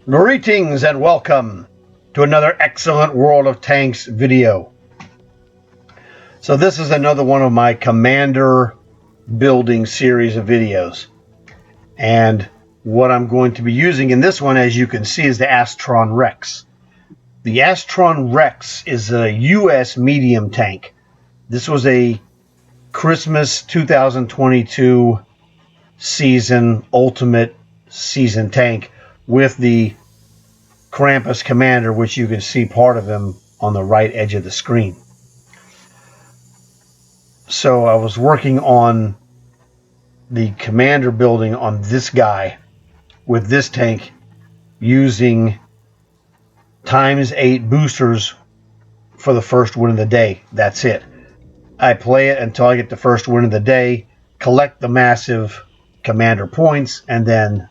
Greetings and welcome to another excellent World of Tanks video. So this is another one of my commander building series of videos. And what I'm going to be using in this one, as you can see, is the Astron Rex. The Astron Rex is a US medium tank. This was a Christmas 2022 season ultimate season tank with the Krampus Commander, which you can see part of him on the right edge of the screen. So I was working on the commander building on this guy with this tank using ×8 boosters for the first win of the day. That's it. I play it until I get the first win of the day, collect the massive commander points, and then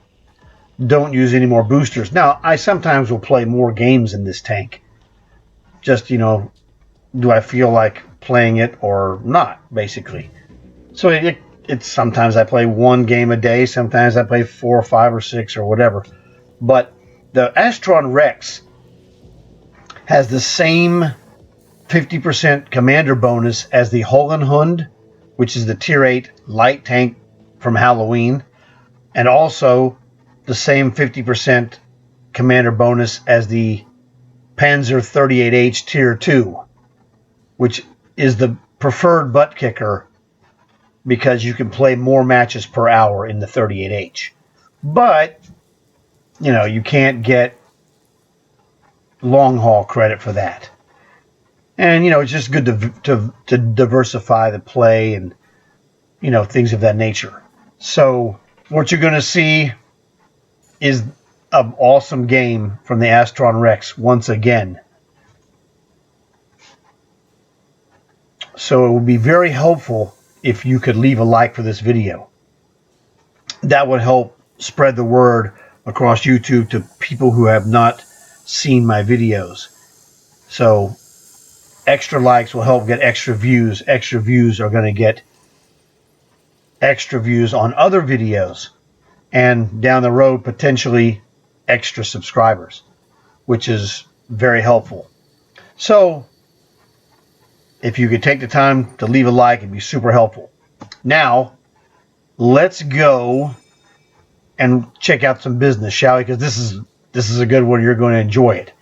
don't use any more boosters. Now, I sometimes will play more games in this tank. Just, do I feel like playing it or not, basically. So it's sometimes I play one game a day, sometimes I play 4 or 5 or 6 or whatever. But the Astron Rex has the same 50% commander bonus as the Hund, which is the Tier 8 light tank from Halloween, and also the same 50% commander bonus as the Panzer 38H Tier 2, which is the preferred butt kicker because you can play more matches per hour in the 38H. But, you can't get long haul credit for that. And, it's just good to diversify the play and, things of that nature. So what you're going to see is an awesome game from the Astron Rex once again. So it would be very helpful if you could leave a like for this video. That would help spread the word across YouTube to people who have not seen my videos. So extra likes will help get extra views. Extra views are going to get extra views on other videos. And down the road, potentially extra subscribers, which is very helpful. So if you could take the time to leave a like, it'd be super helpful. Now, let's go and check out some business, shall we? Because this is a good one. You're going to enjoy it.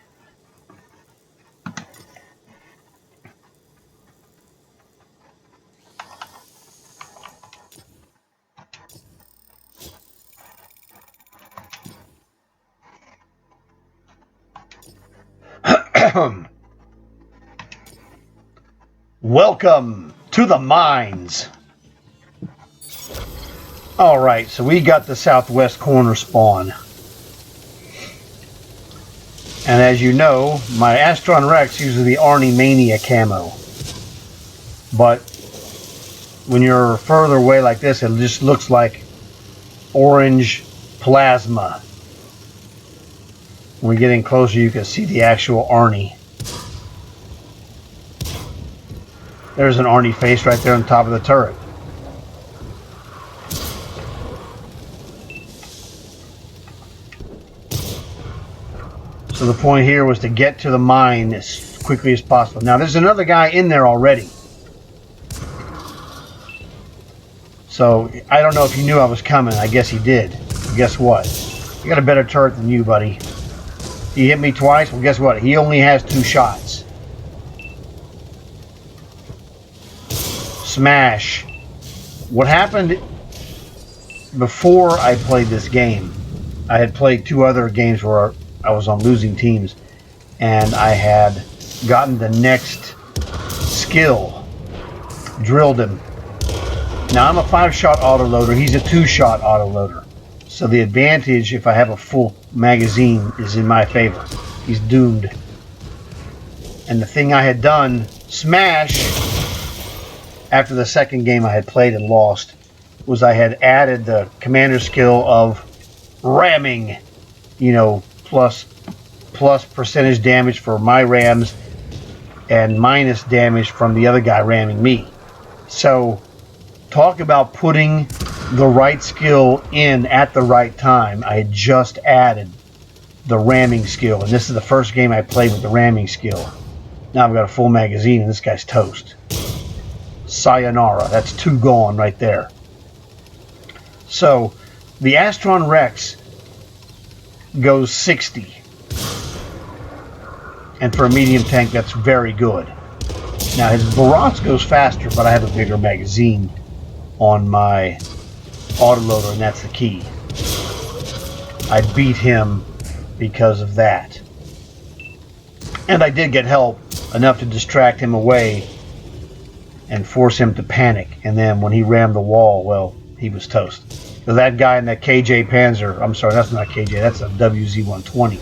Welcome to the mines. All right, so we got the southwest corner spawn. And as you know, my Astron Rex uses the Arnie Mania camo. But when you're further away like this, it just looks like orange plasma. When we get in closer, you can see the actual Arnie. There's an Arnie face right there on top of the turret. So the point here was to get to the mine as quickly as possible. Now there's another guy in there already. So I don't know if he knew I was coming. I guess he did. But guess what? I got a better turret than you, buddy. He hit me twice. Well, guess what? He only has 2 shots. Smash. What happened before I played this game, I had played 2 other games where I was on losing teams, and I had gotten the next skill, drilled him. Now I'm a 5-shot autoloader, he's a 2-shot autoloader. So the advantage, if I have a full magazine, is in my favor. He's doomed. And the thing I had done, smash, after the second game I had played and lost, was I had added the commander skill of ramming, plus percentage damage for my rams and minus damage from the other guy ramming me. So talk about putting the right skill in at the right time. I had just added the ramming skill. And this is the first game I played with the ramming skill. Now I've got a full magazine, and this guy's toast. Sayonara. That's 2 gone right there. So the Astron Rex goes 60. And for a medium tank, that's very good. Now his Barats goes faster, but I have a bigger magazine on my autoloader, and that's the key. I beat him because of that. And I did get help enough to distract him away and force him to panic. And then when he rammed the wall, well, he was toast. So that guy in that KJ Panzer, I'm sorry, that's not KJ, that's a WZ-120.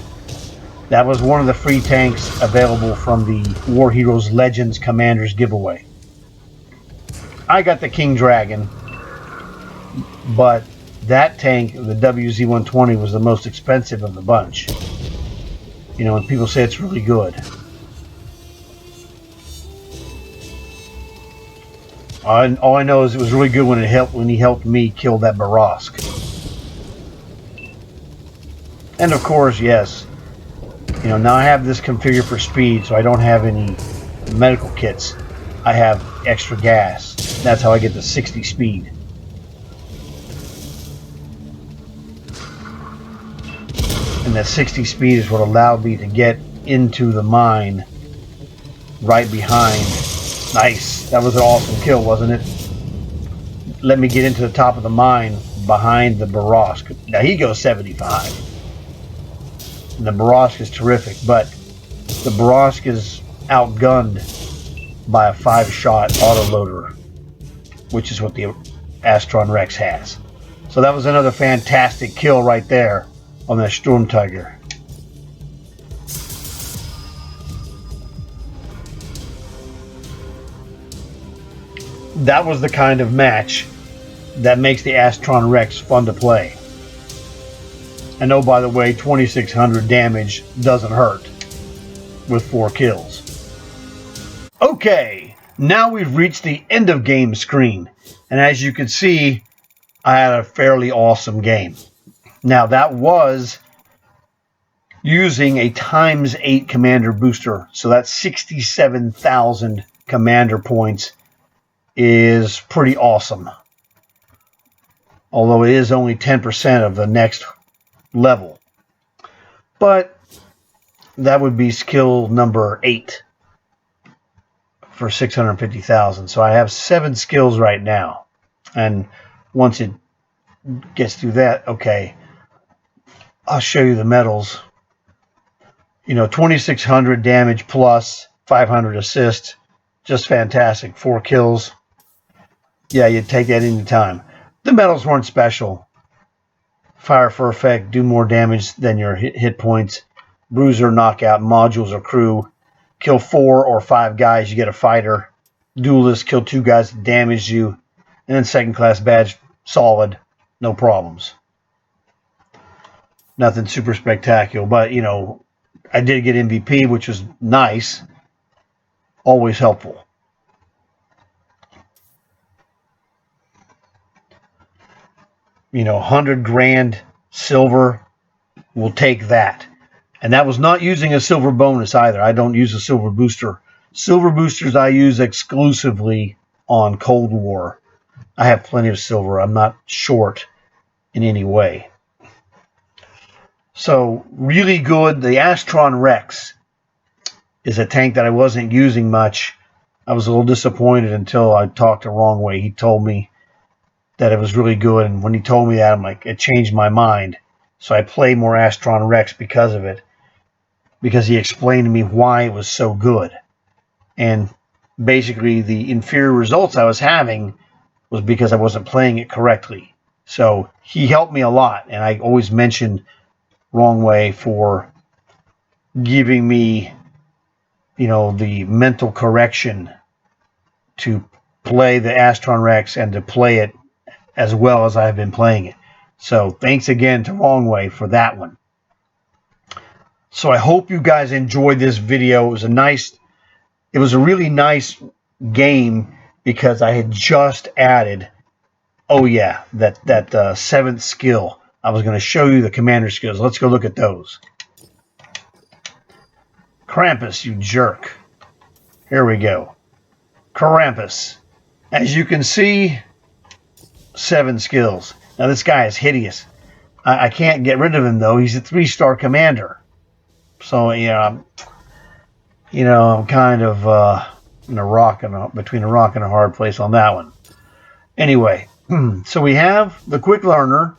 That was one of the free tanks available from the War Heroes Legends Commanders giveaway. I got the King Dragon, but that tank, the WZ-120, was the most expensive of the bunch. You know, and people say it's really good. All I know is it was really good when he helped me kill that Barask. And of course, yes, you know, now I have this configured for speed, so I don't have any medical kits. I have extra gas. That's how I get the 60 speed. And that 60 speed is what allowed me to get into the mine right behind. Nice. That was an awesome kill, wasn't it? Let me get into the top of the mine behind the Barask. Now he goes 75. And the Barask is terrific, but the Barask is outgunned by a 5-shot autoloader, which is what the Astron Rex has. So that was another fantastic kill right there on that Sturm Tiger. That was the kind of match that makes the Astron Rex fun to play. And oh, by the way, 2600 damage doesn't hurt with 4 kills. Okay, now we've reached the end of game screen. And as you can see, I had a fairly awesome game. Now that was using a ×8 commander booster. So that's 67,000 commander points is pretty awesome. Although it is only 10% of the next level. But that would be skill number 8 for 650,000. So I have 7 skills right now. And once it gets through that, okay, I'll show you the medals. You know, 2600 damage plus 500 assist. Just fantastic. 4 kills. Yeah, you'd take that any time. The medals weren't special. Fire for effect, do more damage than your hit points. Bruiser, knockout, modules or crew. Kill 4 or 5 guys, you get a fighter. Duelist, kill 2 guys that damage you. And then second class badge, solid, no problems. Nothing super spectacular, but you know, I did get MVP, which was nice. Always helpful. You know, 100 grand silver, we'll take that. And that was not using a silver bonus either. I don't use a silver booster. Silver boosters I use exclusively on Cold War. I have plenty of silver. I'm not short in any way. So, really good. The Astron Rex is a tank that I wasn't using much. I was a little disappointed until I talked to Wrong Way. He told me that it was really good, and when he told me that, I'm like, it changed my mind. So I play more Astron Rex because of it, because he explained to me why it was so good. And basically the inferior results I was having was because I wasn't playing it correctly. So he helped me a lot, and I always mention Wrong Way for giving me, you know, the mental correction to play the Astron Rex and to play it as well as I've been playing it. So thanks again to Wrong Way for that one. So I hope you guys enjoyed this video. It was a really nice game because I had just added, oh yeah, that 7th skill. I was going to show you the commander skills. Let's go look at those. Krampus, you jerk. Here we go. Krampus. As you can see, 7 skills. Now this guy is hideous. I can't get rid of him though. He's a 3-star commander. So yeah, I'm kind of between a rock and a hard place on that one. Anyway, so we have the quick learner,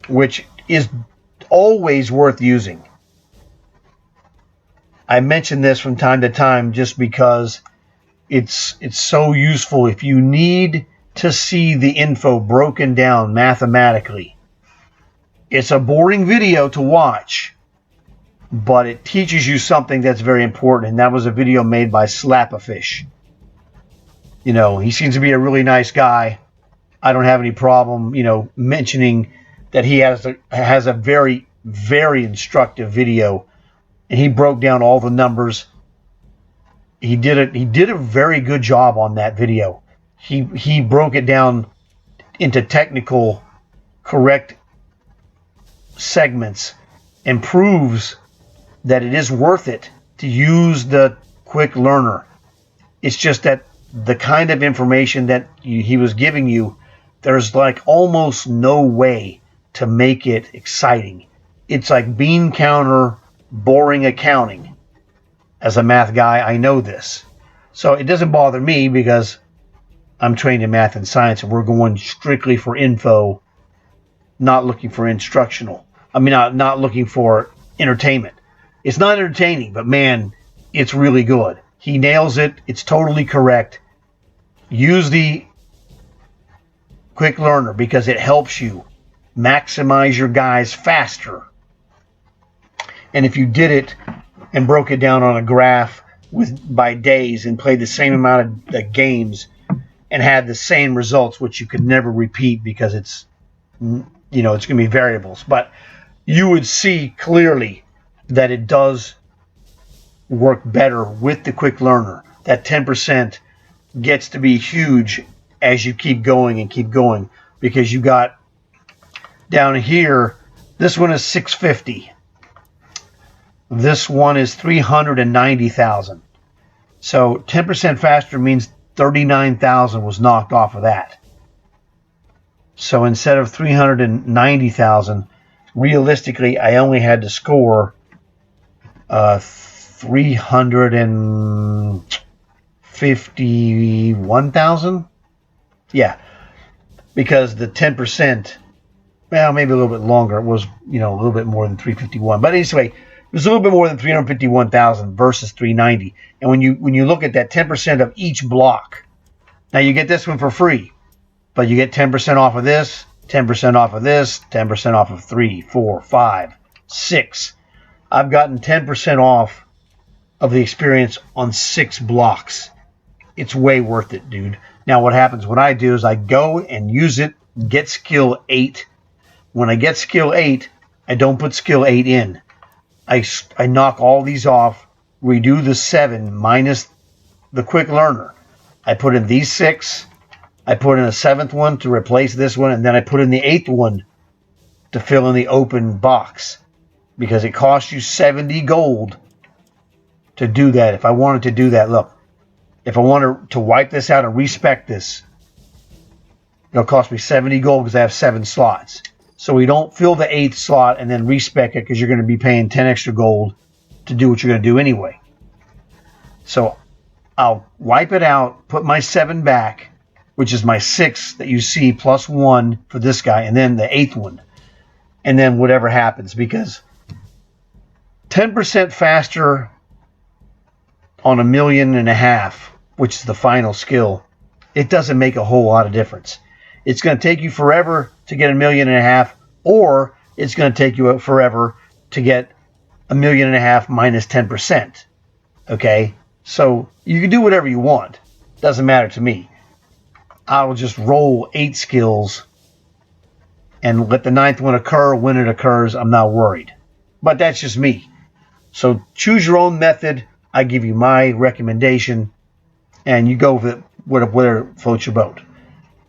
which is always worth using. I mention this from time to time just because it's so useful if you need to see the info broken down mathematically. It's a boring video to watch, but it teaches you something that's very important, and that was a video made by Slap-a-Fish. He seems to be a really nice guy. I don't have any problem, mentioning that he has a very, very instructive video, and he broke down all the numbers. He did a very good job on that video. He broke it down into technical, correct segments and proves that it is worth it to use the quick learner. It's just that the kind of information that he was giving you, there's like almost no way to make it exciting. It's like bean counter, boring accounting. As a math guy, I know this. So it doesn't bother me because I'm trained in math and science, and we're going strictly for info, not looking for instructional. Not looking for entertainment. It's not entertaining, but man, it's really good. He nails it. It's totally correct. Use the quick learner because it helps you maximize your guys faster. And if you did it and broke it down on a graph by days and played the same amount of games and had the same results, which you could never repeat because it's going to be variables, but you would see clearly that it does work better with the quick learner. That 10% gets to be huge as you keep going because you got down here, this one is 650. This one is 390,000. So 10% faster means 39,000 was knocked off of that. So instead of 390,000, realistically, I only had to score 351,000. Yeah, because the 10%, well, maybe a little bit longer. It was, a little bit more than 351. But anyway, it was a little bit more than 351,000 versus 390. And when you look at that 10% of each block, now you get this one for free, but you get 10% off of this, 10% off of this, 10% off of 3, 4, 5, 6. I've gotten 10% off of the experience on 6 blocks. It's way worth it, dude. Now what happens, what I do is I go and use it, get skill 8. When I get skill 8, I don't put skill 8 in. I knock all these off, redo the 7 minus the quick learner. I put in these 6. I put in a 7th one to replace this one, and then I put in the 8th one to fill in the open box because it costs you 70 gold to do that. If I wanted to do that, look, if I wanted to wipe this out and respec this, it'll cost me 70 gold because I have 7 slots. So we don't fill the 8th slot and then respec it because you're going to be paying 10 extra gold to do what you're going to do anyway. So I'll wipe it out, put my 7 back, which is my 6 that you see plus 1 for this guy, and then the 8th one. And then whatever happens, because 10% faster on 1.5 million, which is the final skill, it doesn't make a whole lot of difference. It's going to take you forever to get 1.5 million, or it's going to take you forever to get 1.5 million minus 10%. Okay? So you can do whatever you want. Doesn't matter to me. I'll just roll 8 skills and let the 9th one occur when it occurs. I'm not worried. But that's just me. So choose your own method. I give you my recommendation, and you go with it, whatever floats your boat.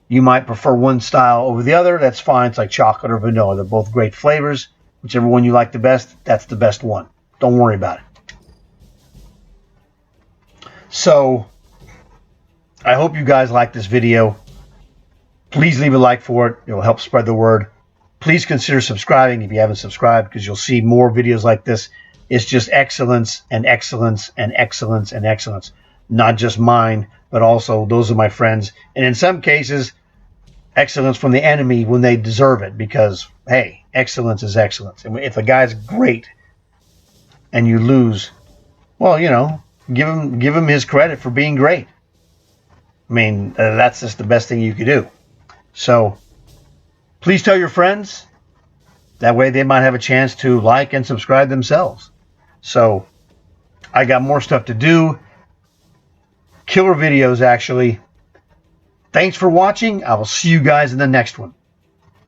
You might prefer one style over the other. That's fine. It's like chocolate or vanilla. They're both great flavors. Whichever one you like the best, that's the best one. Don't worry about it. So I hope you guys like this video. Please leave a like for it. It will help spread the word. Please consider subscribing if you haven't subscribed, because you'll see more videos like this. It's just excellence and excellence and excellence and excellence. Not just mine, but also those of my friends. And in some cases, excellence from the enemy when they deserve it, because, hey, excellence is excellence. And if a guy's great and you lose, well, give him his credit for being great. I mean, that's just the best thing you could do. So please tell your friends. That way they might have a chance to like and subscribe themselves. So I got more stuff to do. Killer videos, actually. Thanks for watching. I will see you guys in the next one.